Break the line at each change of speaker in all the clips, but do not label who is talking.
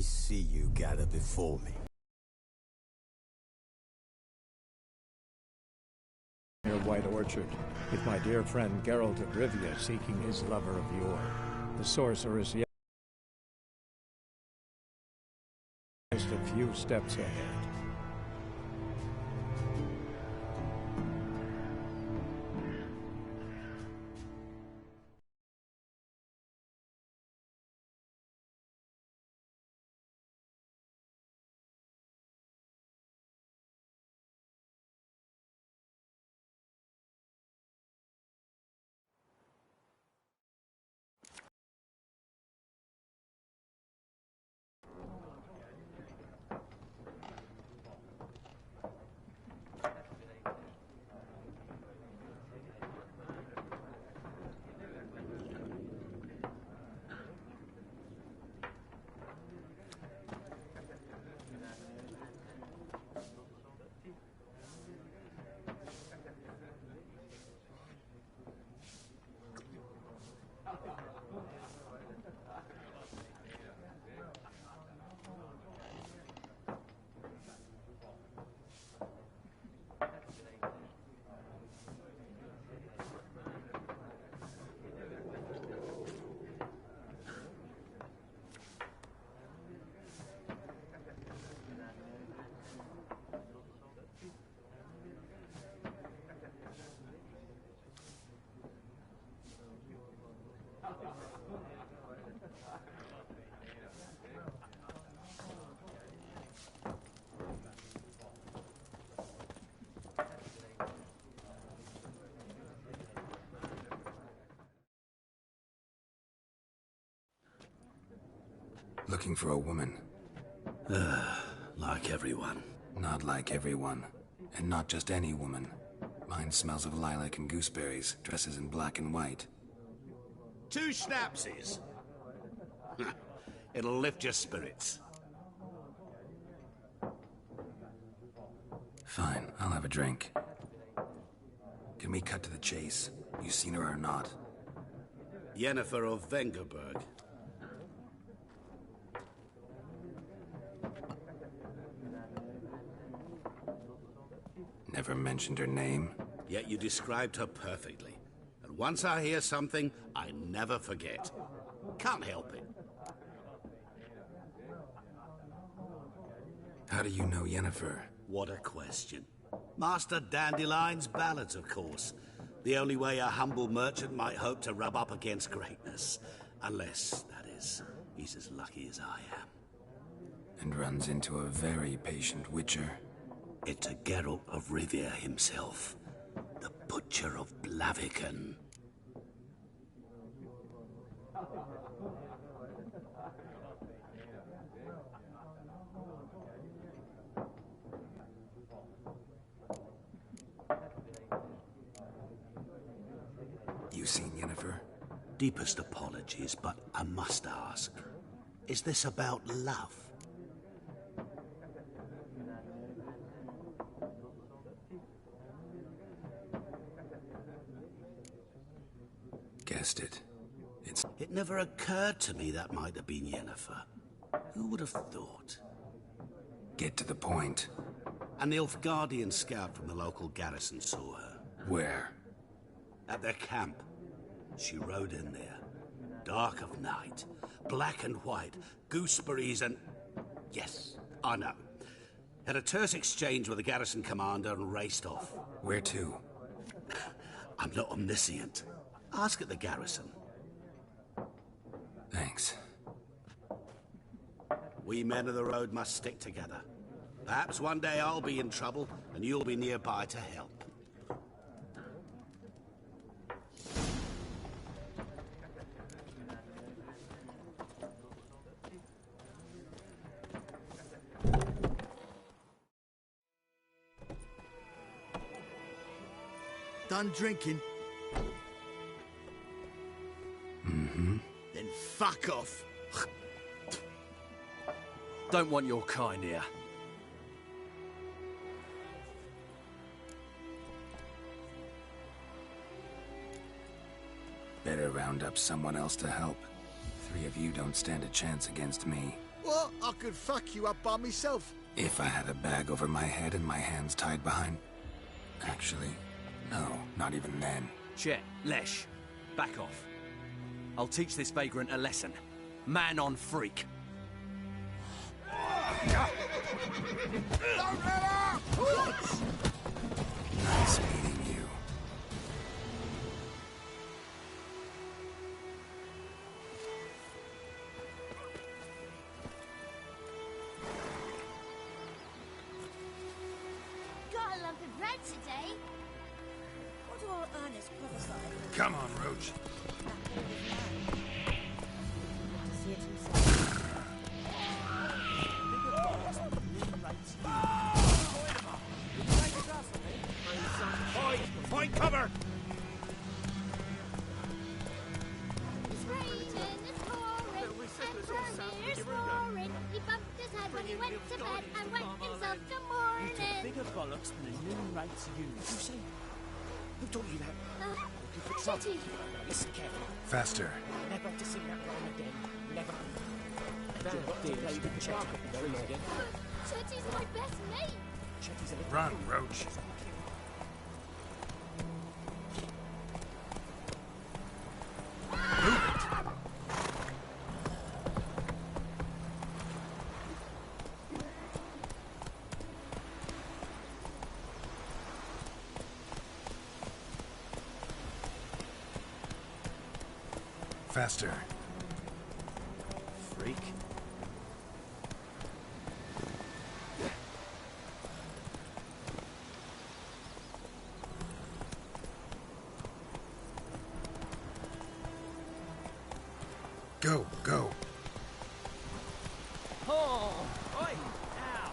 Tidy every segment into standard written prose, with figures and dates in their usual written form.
I see you gather before me.
Near White Orchard, with my dear friend Geralt of Rivia seeking his lover of yore. The sorceress yet just a few steps ahead.
Looking for a woman.
Like everyone.
Not like everyone. And not just any woman. Mine smells of lilac and gooseberries, dresses in black and white.
2 schnapsies. It'll lift your spirits.
Fine, I'll have a drink. Can we cut to the chase? You seen her or not?
Jennifer of Vengerberg.
Never mentioned her name.
Yet you described her perfectly. And once I hear something, I never forget. Can't help it.
How do you know Jennifer?
What a question. Master Dandelion's ballads, of course. The only way a humble merchant might hope to rub up against greatness. Unless, that is, he's as lucky as I am.
And runs into a very patient witcher.
It's a Geralt of Rivia himself. The Butcher of Blaviken.
You seen Jennifer?
Deepest apologies, but I must ask. Is this about love?
Guessed it.
It never occurred to me that might have been Jennifer. Who would have thought?
Get to the point.
An Nilfgaardian scout from the local garrison saw her.
Where?
At their camp. She rode in there. Dark of night. Black and white. Gooseberries and... Yes, I know. Had a terse exchange with the garrison commander and raced off.
Where to?
I'm not omniscient. Ask at the garrison.
Thanks.
We men of the road must stick together. Perhaps one day I'll be in trouble, and you'll be nearby to help.
Done drinking?
Mm-hmm.
Then fuck off.
Don't want your kind here.
Better round up someone else to help. 3 of you don't stand a chance against me.
What? I could fuck you up by myself.
If I had a bag over my head and my hands tied behind... Actually, no, not even then.
Chet, Lesh, back off. I'll teach this vagrant a lesson. Man on freak.
Nice meeting you.
Got a lump of bread today. What do all earnest prophesy?
Come on, Roach.
To see it himself.
Point cover!
It's raining, it's pouring, and Vermeer's roaring. He bumped his head when he went to bed and wet himself till morning.
Bigger bollocks than a noon rate's use. You see? Who taught you that?
Chetty.
Listen carefully.
Faster.
Never to sing that rhyme again. Never. Never to play with Chetty again.
But Chetty's my best mate.
Chetty's a little...
Run, Roach. Faster.
Freak.
Go, go.
Oh! Oi! Ow!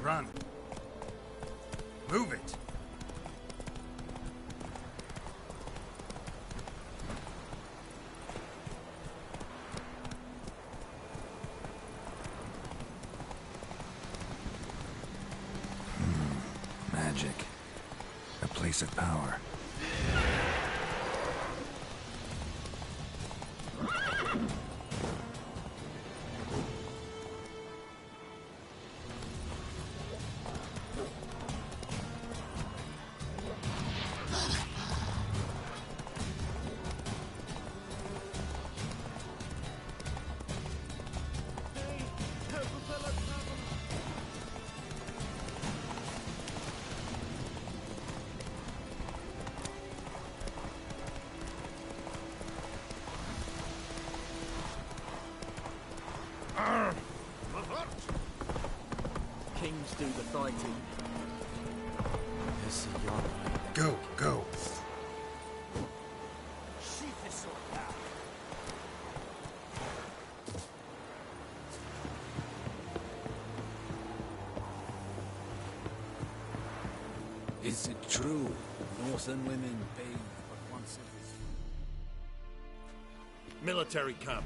Run. Move it. Magic. A place of power.
Kings do the fighting.
Go, go.
Is it true? Northern women bathe but once every...
Military camp.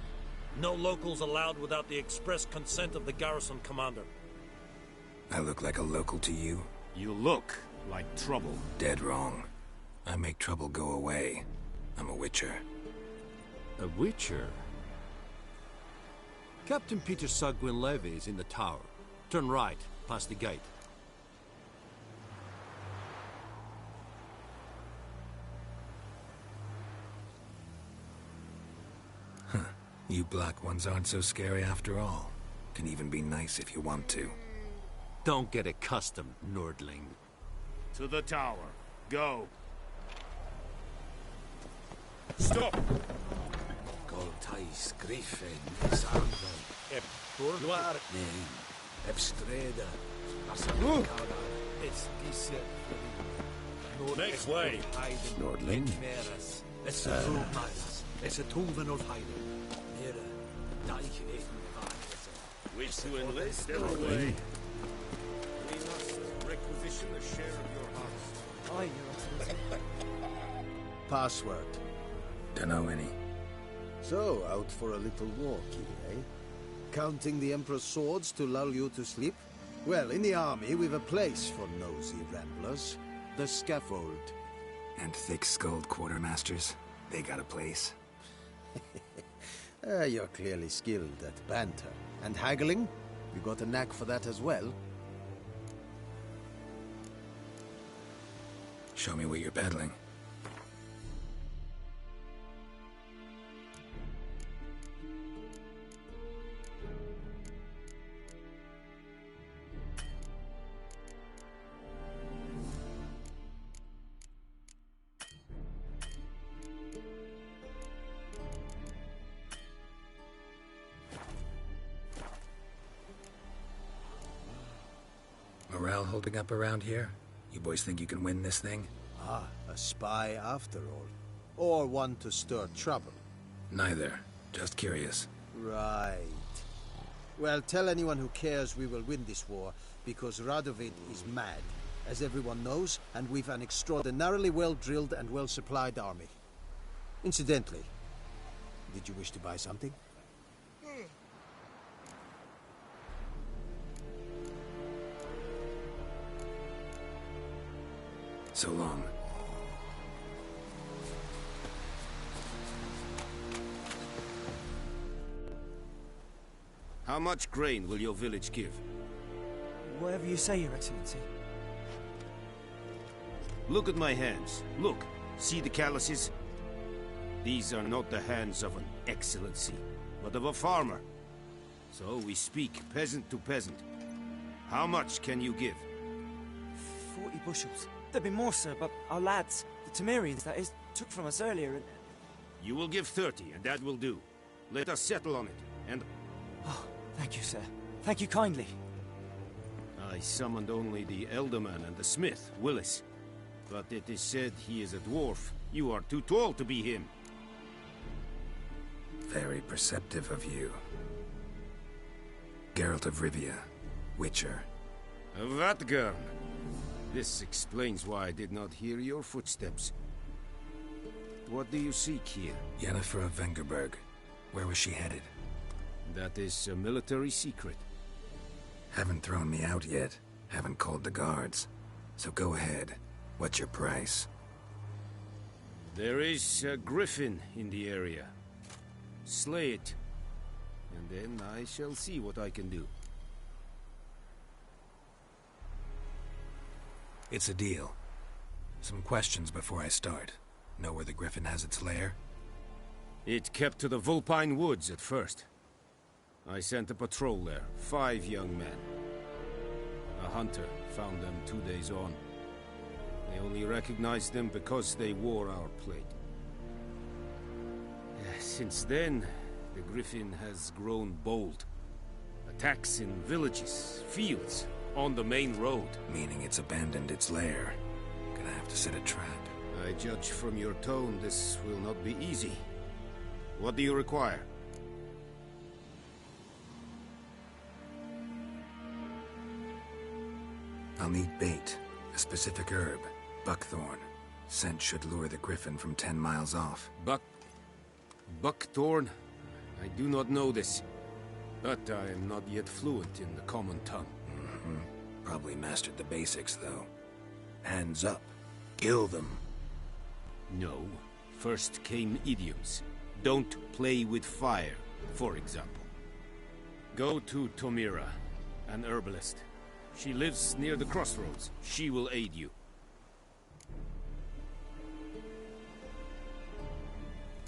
No locals allowed without the express consent of the garrison commander.
I look like a local to you?
You look like trouble.
Dead wrong. I make trouble go away. I'm a witcher.
A witcher? Captain Peter Sugwin Levy is in the tower. Turn right, past the gate.
You black ones aren't so scary after all. Can even be nice if you want to.
Don't get accustomed, Nordling.
To the tower. Go. Stop!
Goltais Griffin Sarvan. Luar Name. Ebstreda. Asakada. Eskisse.
Next way.
Nordling. It's a Rugmas. It's a Tulvan of Heiden. Near a Dike in
Wish to enlist every way. We must requisition a share of your hearts.
Aye, Your Excellency.
Password.
Dunno any.
So, out for a little walk here, eh? Counting the Emperor's swords to lull you to sleep? Well, in the army, we've a place for nosy ramblers. The scaffold.
And thick-skulled quartermasters, they got a place.
You're clearly skilled at banter. And haggling? You got a knack for that as well?
Show me what you're peddling. Morale holding up around here? You boys think you can win this thing?
Ah, a spy after all. Or one to stir trouble.
Neither. Just curious.
Right. Well, tell anyone who cares we will win this war, because Radovid is mad, as everyone knows, and we've an extraordinarily well-drilled and well-supplied army. Incidentally, did you wish to buy something?
So long.
How much grain will your village give?
Whatever you say, Your Excellency.
Look at my hands. Look. See the calluses? These are not the hands of an excellency, but of a farmer. So we speak peasant to peasant. How much can you give?
40 bushels. There'd be more, sir, but our lads, the Temerians, that is, took from us earlier and...
You will give 30, and that will do. Let us settle on it, and...
Oh, thank you, sir. Thank you kindly.
I summoned only the Elderman and the smith, Willis. But it is said he is a dwarf. You are too tall to be him.
Very perceptive of you. Geralt of Rivia, Witcher.
Vatgern. This explains why I did not hear your footsteps. What do you seek here?
Yennefer of Vengerberg. Where was she headed?
That is a military secret.
Haven't thrown me out yet. Haven't called the guards. So go ahead. What's your price?
There is a griffin in the area. Slay it. And then I shall see what I can do.
It's a deal. Some questions before I start. Know where the griffin has its lair?
It kept to the Vulpine Woods at first. I sent a patrol there, 5 young men. A hunter found them 2 days on. I only recognized them because they wore our plate. Since then, the griffin has grown bold. Attacks in villages, fields, on the main road.
Meaning it's abandoned its lair. Gonna have to set a trap.
I judge from your tone this will not be easy. What do you require?
I'll need bait. A specific herb. Buckthorn. Scent should lure the griffin from 10 miles off.
Buckthorn? I do not know this. But I am not yet fluent in the common tongue.
Probably mastered the basics, though. Hands up. Kill them.
No. First came idioms. Don't play with fire, for example. Go to Tomira, an herbalist. She lives near the crossroads. She will aid you.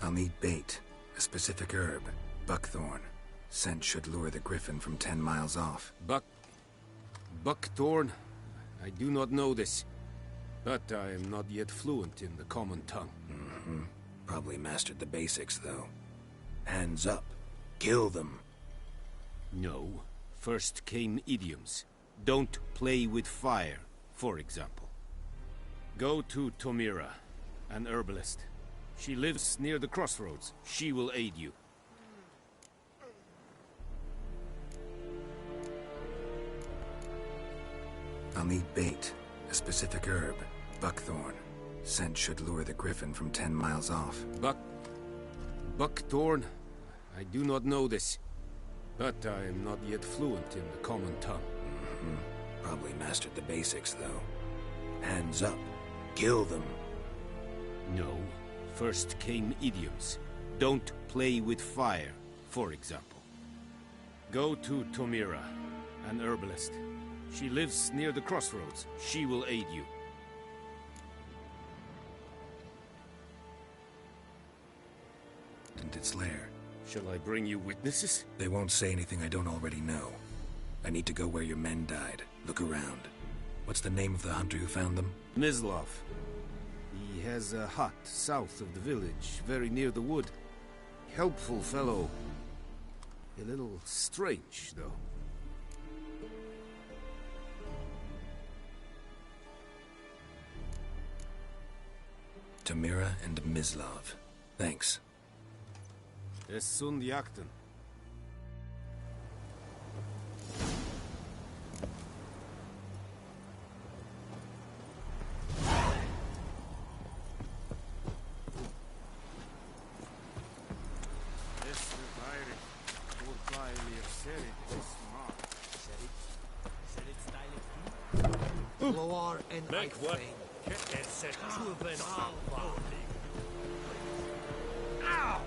I'll need bait. A specific herb. Buckthorn. Scent should lure the griffin from 10 miles off.
Buckthorn? I do not know this. But I am not yet fluent in the common tongue.
Probably mastered the basics, though. Hands up. Kill them.
No. First came idioms. Don't play with fire, for example. Go to Tomira, an herbalist. She lives near the crossroads. She will aid you.
I'll need bait. A specific herb. Buckthorn. Scent should lure the griffin from 10 miles off.
Buckthorn? I do not know this. But I am not yet fluent in the common tongue.
Probably mastered the basics, though. Hands up. Kill them.
No. First came idioms. Don't play with fire, for example. Go to Tomira, an herbalist. She lives near the crossroads. She will aid you.
And its lair.
Shall I bring you witnesses?
They won't say anything I don't already know. I need to go where your men died. Look around. What's the name of the hunter who found them?
Mislav. He has a hut south of the village, very near the wood. Helpful fellow. A little strange, though.
Tamira and Mislav. Thanks.
Es sunt jakten.
Loar en
Make what?
Ow!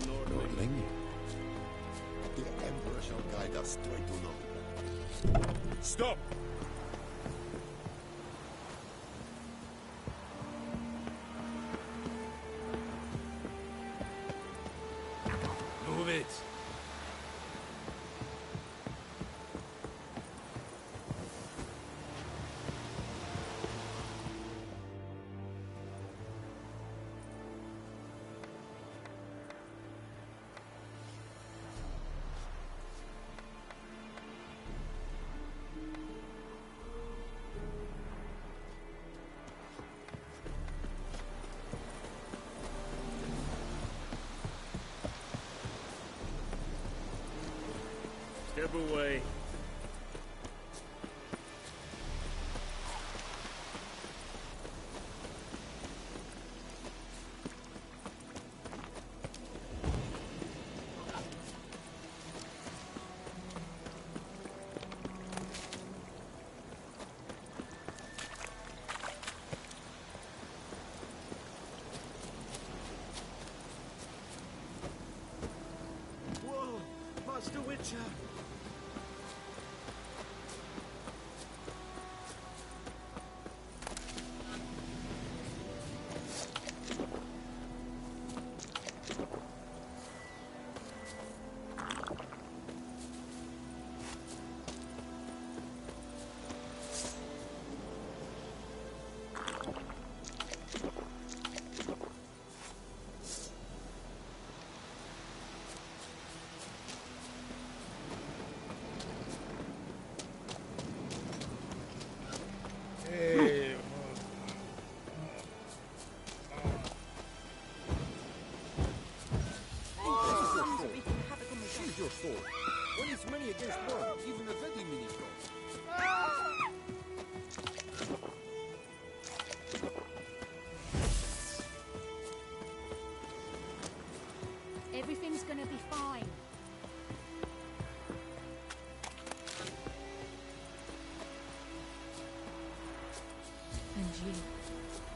Nordling?
The Emperor shall guide us to a tunnel.
Stop!
Move it!
Step away.
Whoa! Master Witcher!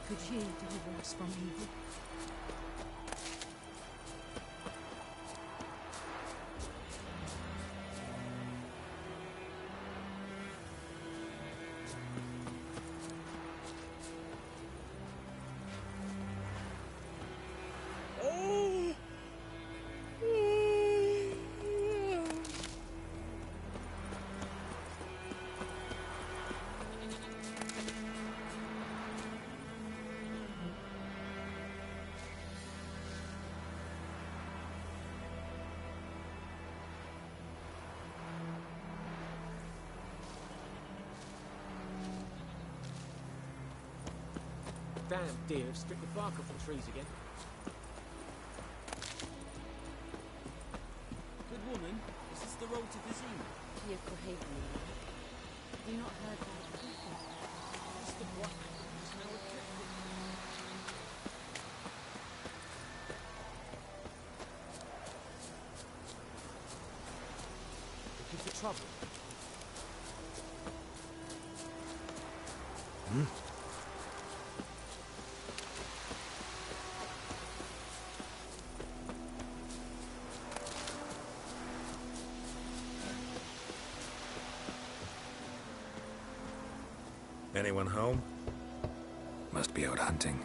Could ye deliver us from evil?
Damn deer have stripped the bark off the trees again.
Good woman, is this the road to Vizima?
Dear Cohaven, have you not heard about the griffin?
It's the black is now ejected.
Looking for trouble?
Anyone home?
Must be out hunting.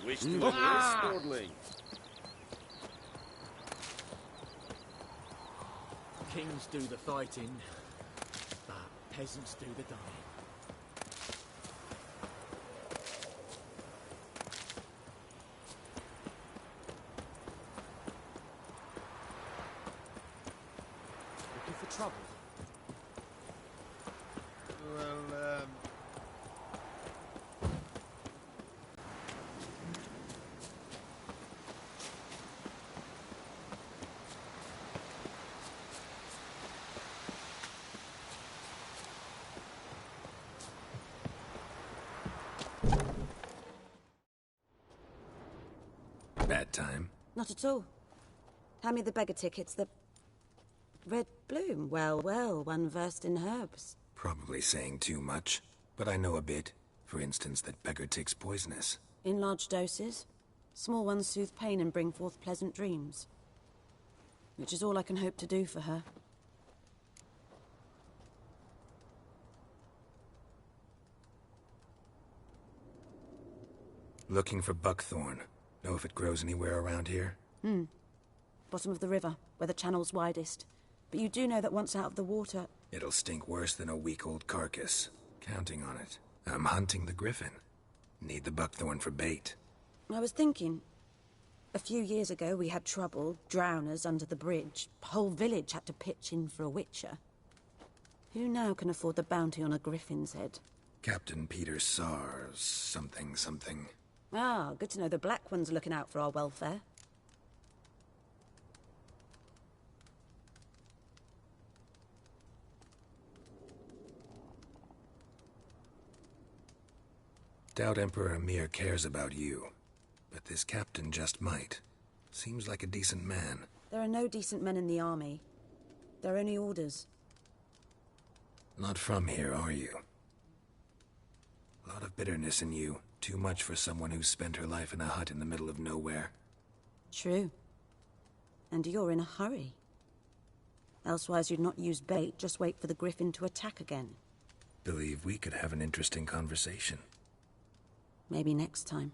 Wish to Lordling.
Kings do the fighting, but peasants do the dying. Looking for trouble?
Well,
Bad time.
Not at all. Hand me the beggar tickets, the... Red bloom. Well, well, one versed in herbs.
Probably saying too much, but I know a bit. For instance, that beggar tick's poisonous.
In large doses. Small ones soothe pain and bring forth pleasant dreams. Which is all I can hope to do for her.
Looking for buckthorn. Know if it grows anywhere around here?
Bottom of the river, where the channel's widest. But you do know that once out of the water...
It'll stink worse than a week-old carcass. Counting on it. I'm hunting the griffin. Need the buckthorn for bait.
I was thinking... A few years ago we had trouble, drowners under the bridge. Whole village had to pitch in for a witcher. Who now can afford the bounty on a griffin's head?
Captain Peter Sars, something.
Ah, good to know the Black One's looking out for our welfare.
Doubt Emperor Emir cares about you. But this captain just might. Seems like a decent man.
There are no decent men in the army. They're only orders.
Not from here, are you? A lot of bitterness in you. Too much for someone who's spent her life in a hut in the middle of nowhere.
True. And you're in a hurry. Elsewise you'd not use bait, just wait for the griffin to attack again.
Believe we could have an interesting conversation.
Maybe next time.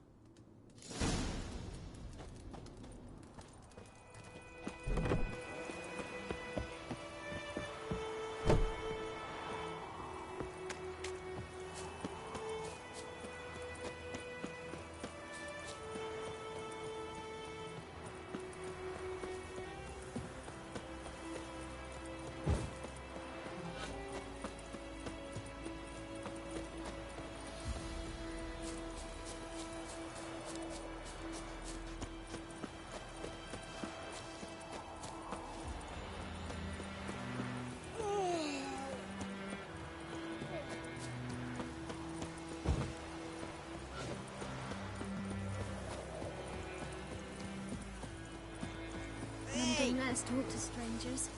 us talk to strangers.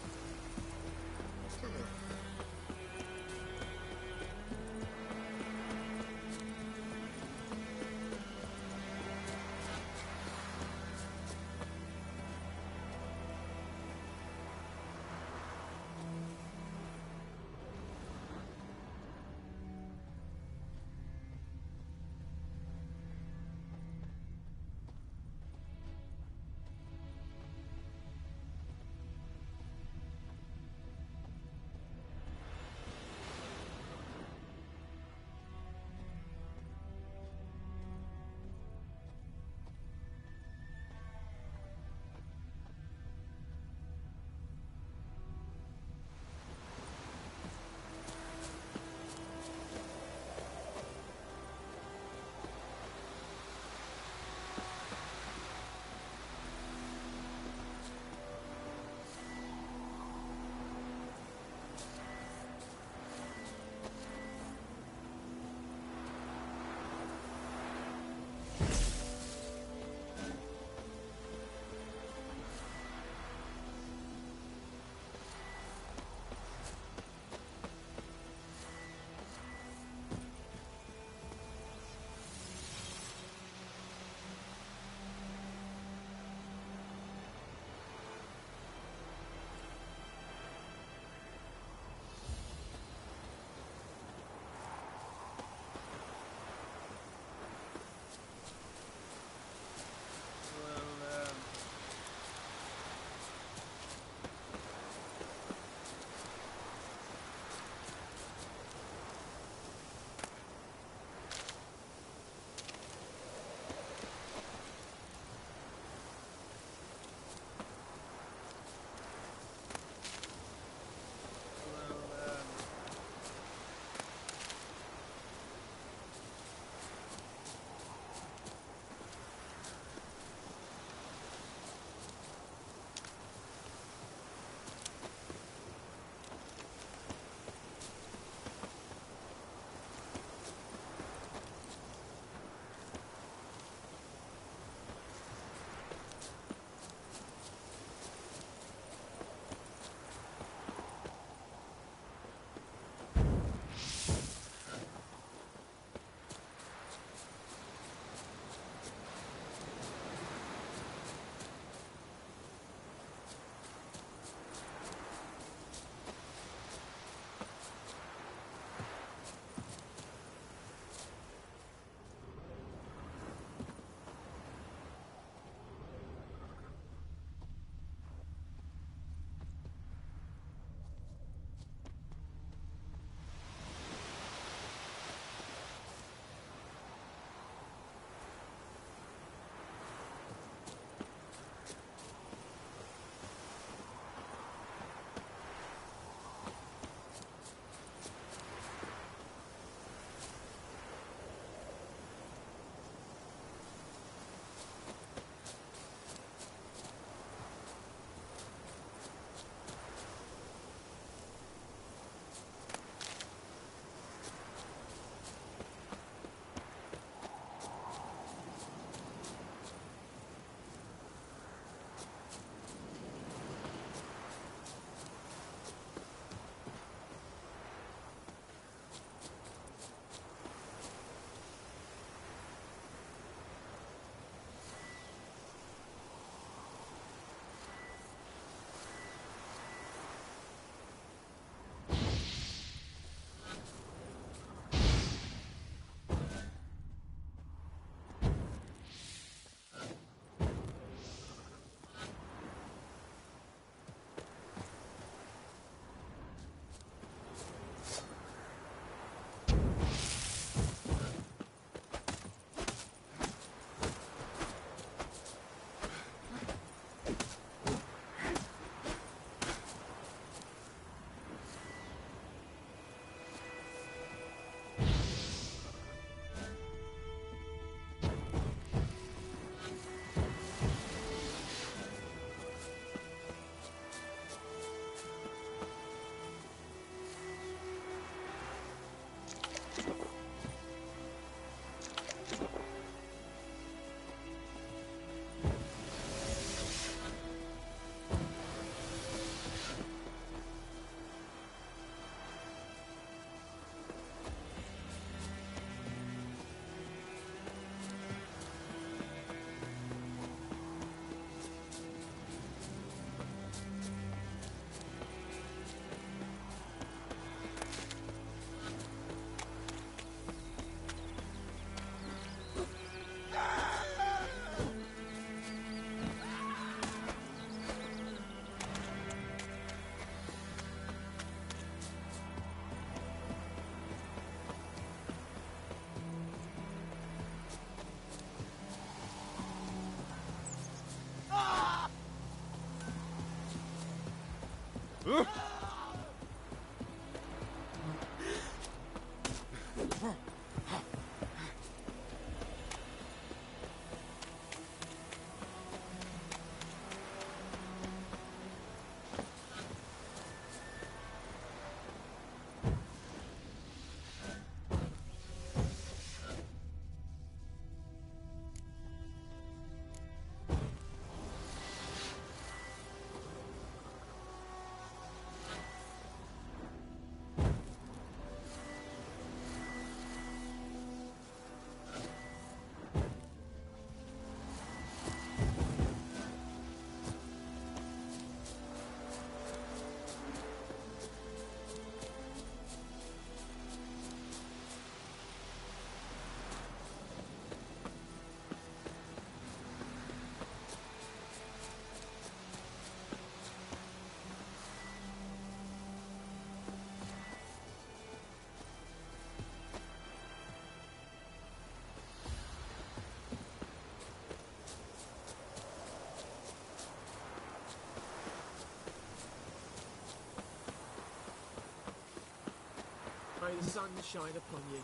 May the sun shine upon you.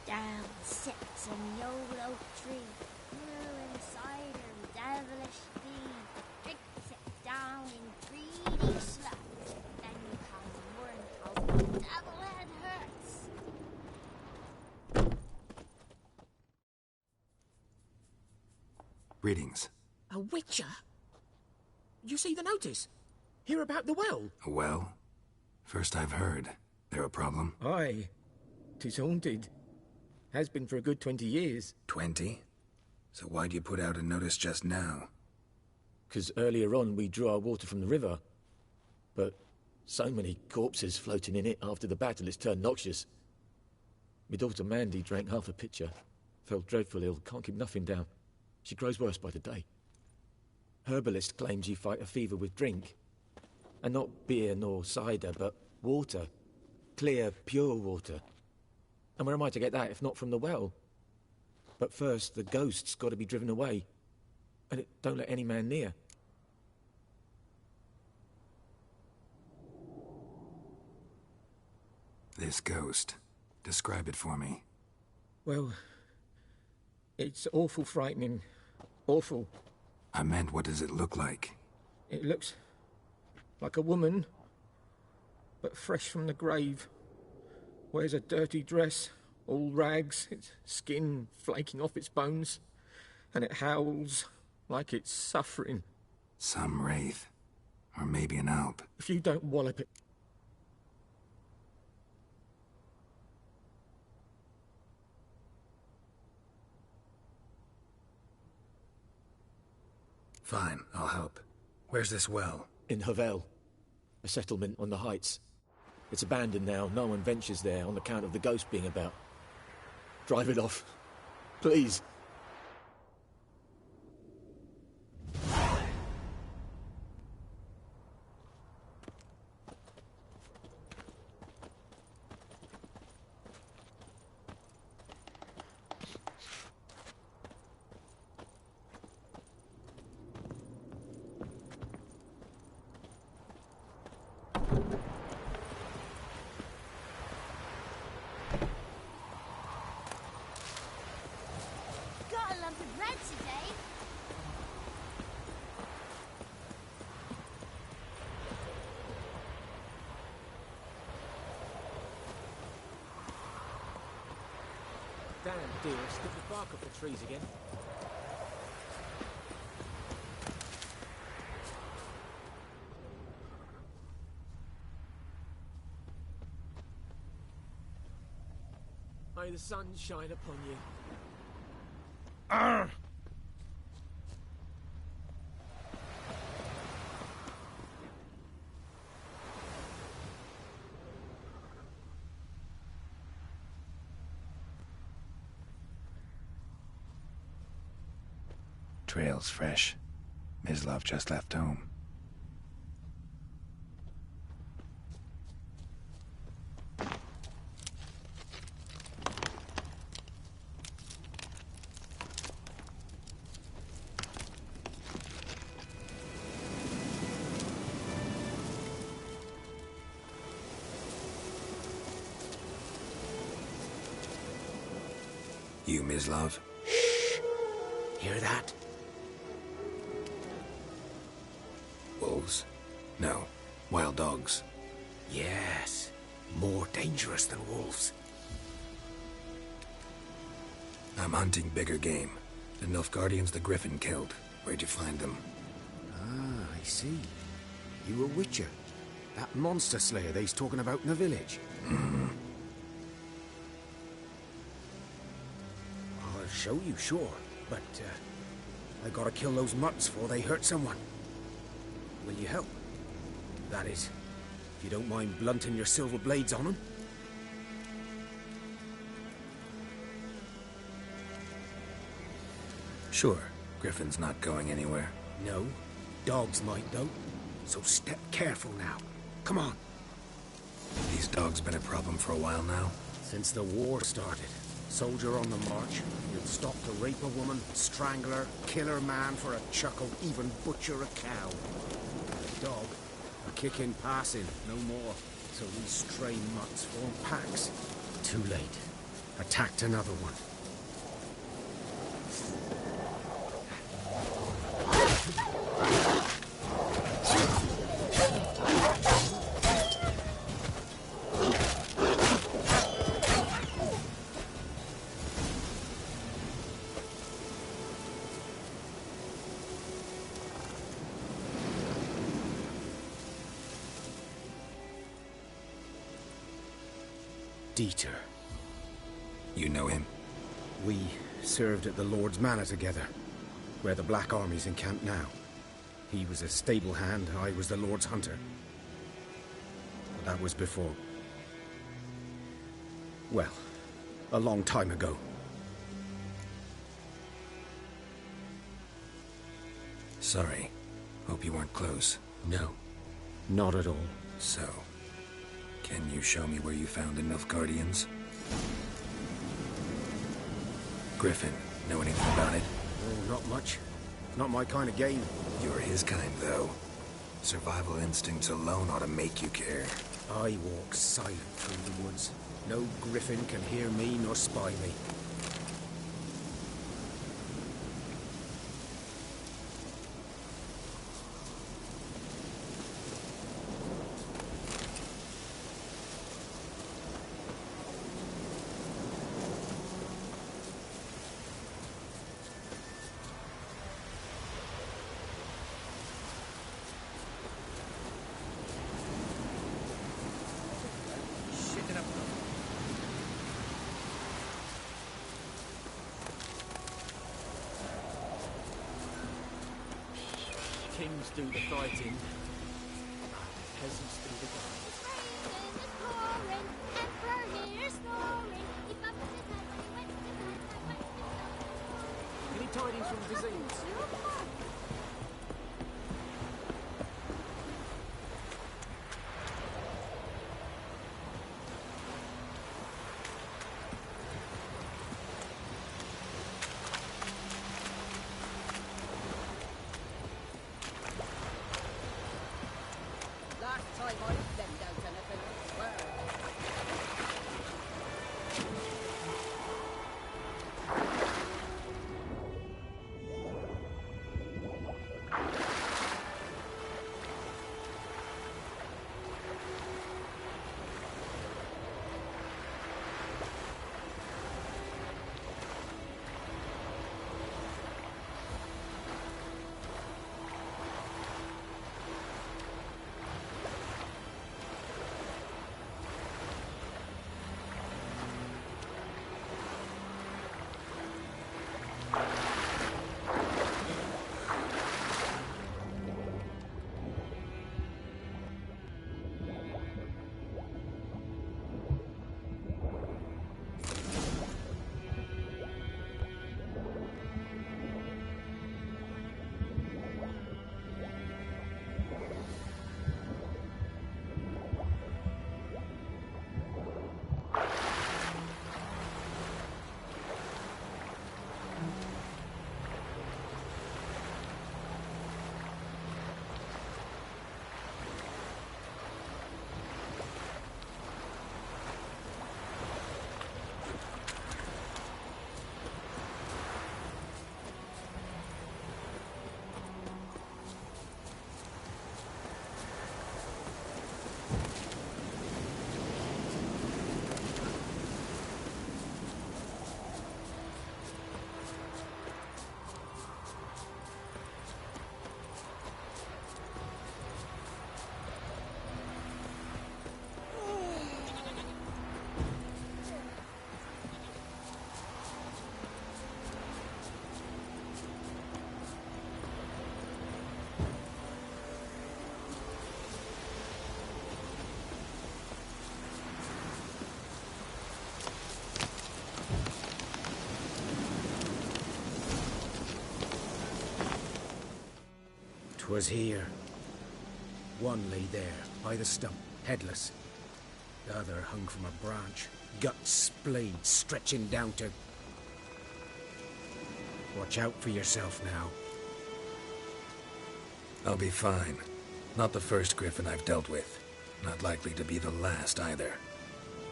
Down sits an old oak tree, brewing cider with devilish speed. Drinks it down in greedy slugs. Then you come more and calls the devil head hurts.
Greetings.
A witcher? You see the notice? Hear about the well?
A well? First I've heard. There a problem?
Aye. 'Tis haunted. Has been for a good 20 years.
20? So why'd you put out a notice just now?
'Cause earlier on we drew our water from the river. But so many corpses floating in it after the battle it's turned noxious. My daughter Mandy drank half a pitcher. Fell dreadful ill, can't keep nothing down. She grows worse by the day. Herbalist claims you fight a fever with drink. And not beer nor cider, but water. Clear, pure water. And where am I to get that if not from the well? But first, the ghost's got to be driven away. And it don't let any man near.
This ghost. Describe it for me.
Well, it's awful frightening. Awful.
I meant, what does it look like?
It looks like a woman, but fresh from the grave. Wears a dirty dress, all rags, its skin flaking off its bones, and it howls like it's suffering.
Some wraith. Or maybe an alp.
If you don't wallop it...
Fine, I'll help. Where's this well?
In Havel. A settlement on the heights. It's abandoned now. No one ventures there on account of the ghost being about. Drive it off. Please.
Got a lump of bread today.
Damn, dear, stick the bark off the trees again. May the sun shine upon you.
Arr!
Trail's fresh. Mislav just left home. You, Mislav?
Shh! Hear that?
Wolves? No. Wild dogs.
Yes. More dangerous than wolves.
I'm hunting bigger game. The Nilfgaardians the Griffin killed. Where'd you find them?
Ah, I see. You a witcher. That monster slayer they's talking about in the village. I'll show you, sure. But, I gotta kill those mutts before they hurt someone. Will you help? That is, if you don't mind blunting your silver blades on them.
Sure. Griffin's not going anywhere.
No. Dogs might, though. So step careful now. Come on.
These dogs been a problem for a while now?
Since the war started. Soldier on the march. You'd stop to rape a woman, strangle her, kill her man for a chuckle, even butcher a cow. A dog. A kick in passing, no more. So these stray mutts form packs. Too late. Attacked another one. Dieter.
You know him?
We served at the Lord's Manor together, where the Black Army's encamped now. He was a stable hand, I was the Lord's hunter. But that was before... well, a long time ago.
Sorry. Hope you weren't close.
No, not at all.
So, can you show me where you found the Nilfgaardians? Griffin, know anything about it?
Oh, not much. Not my kind of game.
You're his kind, though. Survival instincts alone ought to make you care.
I walk silent through the woods. No griffin can hear me nor spy me.
Kings do the fighting, peasants do the guarding. Any tidings from the Vizines?
'Twas here. One lay there, by the stump, headless. The other hung from a branch, guts splayed, stretching down to... Watch out for yourself now.
I'll be fine. Not the first griffin I've dealt with. Not likely to be the last either.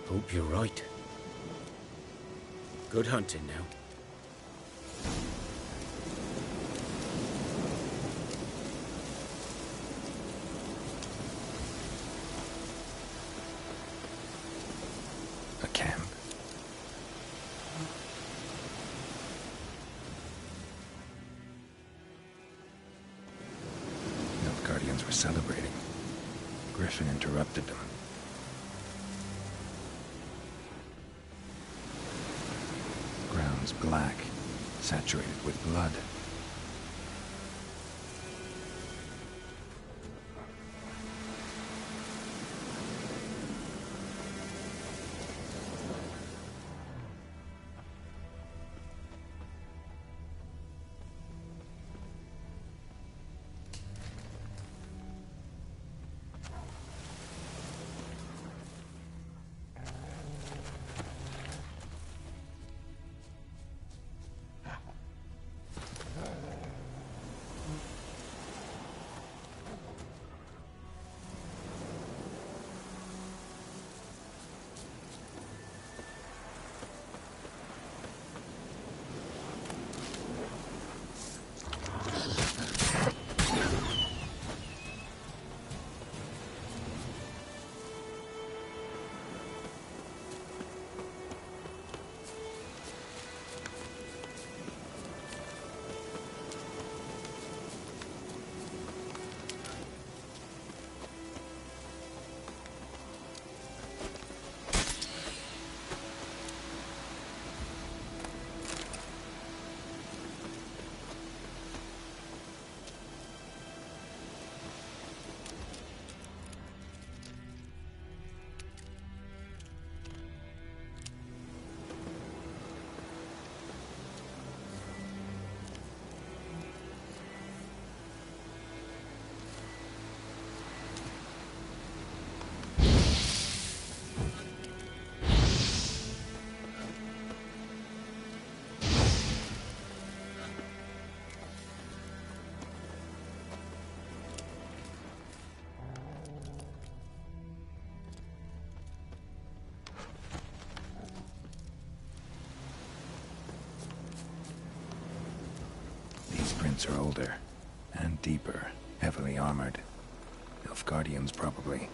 Hope you're right. Good hunting now.
A camp. The Guardians were celebrating. Griffin interrupted them. Ground's black, saturated with blood. Prints are older, and deeper, heavily armored. Elf Guardians, probably.